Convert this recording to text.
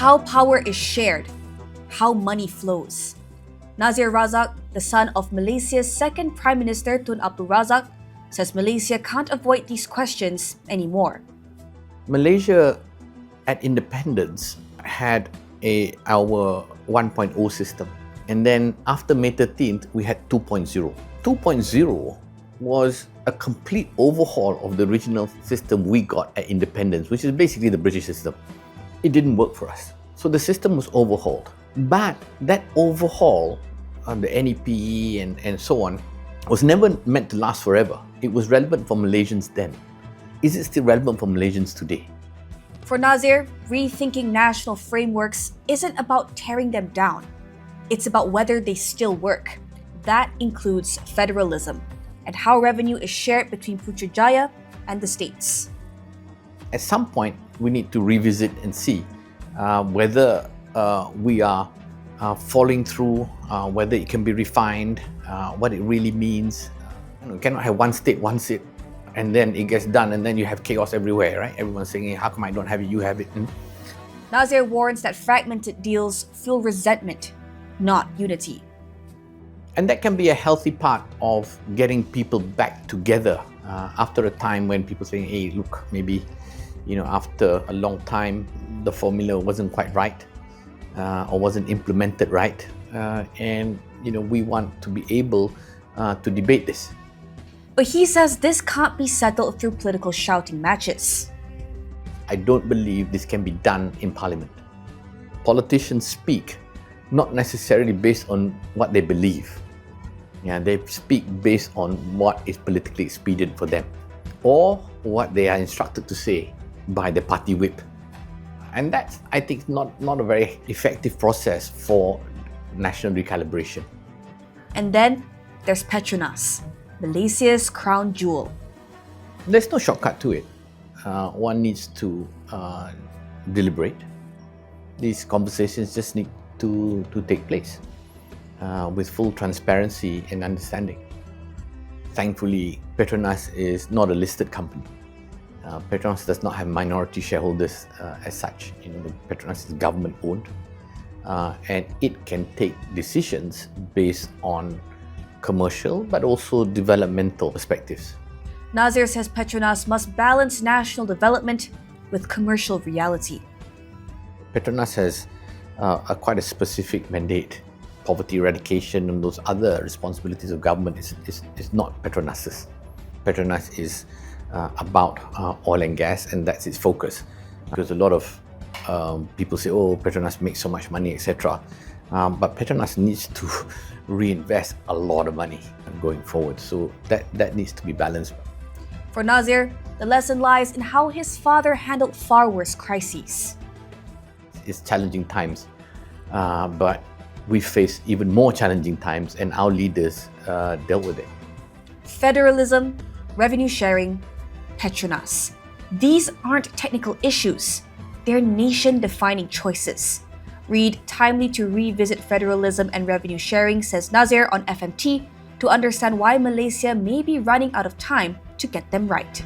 how power is shared, how money flows. Nazir Razak, the son of Malaysia's second Prime Minister Tun Abdul Razak, says Malaysia can't avoid these questions anymore. Malaysia at independence had our 1.0 system. And then after May 13th, we had 2.0. 2.0 was a complete overhaul of the original system we got at independence, which is basically the British system. It didn't work for us. So the system was overhauled. But that overhaul of the NEP and so on was never meant to last forever. It was relevant for Malaysians then. Is it still relevant for Malaysians today? For Nazir, rethinking national frameworks isn't about tearing them down. It's about whether they still work. That includes federalism and how revenue is shared between Putrajaya and the states. At some point, we need to revisit and see whether we are following through, whether it can be refined, what it really means. You cannot have one state, one seat, and then it gets done, and then you have chaos everywhere, right? Everyone's saying, hey, how come I don't have it, you have it? Nazir warns that fragmented deals fuel resentment, not unity. And that can be a healthy part of getting people back together after a time when people say, hey, look, maybe, after a long time, the formula wasn't quite right or wasn't implemented right. And we want to be able to debate this. But he says this can't be settled through political shouting matches. I don't believe this can be done in Parliament. Politicians speak not necessarily based on what they believe. They speak based on what is politically expedient for them or what they are instructed to say by the party whip. And that's, I think, not a very effective process for national recalibration. And then there's Petronas, Malaysia's crown jewel. There's no shortcut to it. One needs to deliberate. These conversations just need to take place with full transparency and understanding. Thankfully, Petronas is not a listed company. Petronas does not have minority shareholders as such. Petronas is government owned, and it can take decisions based on commercial but also developmental perspectives. Nazir says Petronas must balance national development with commercial reality. Petronas has quite a specific mandate. Poverty eradication and those other responsibilities of government is not Petronas's. Petronas is about oil and gas, and that's its focus. Because a lot of people say, oh, Petronas makes so much money, etc. But Petronas needs to reinvest a lot of money going forward. So that needs to be balanced. For Nazir, the lesson lies in how his father handled far worse crises. It's challenging times, but we face even more challenging times, and our leaders dealt with it. Federalism, revenue sharing, Petronas. These aren't technical issues. They're nation-defining choices. Read Timely to Revisit Federalism and Revenue Sharing, says Nazir on FMT, to understand why Malaysia may be running out of time to get them right.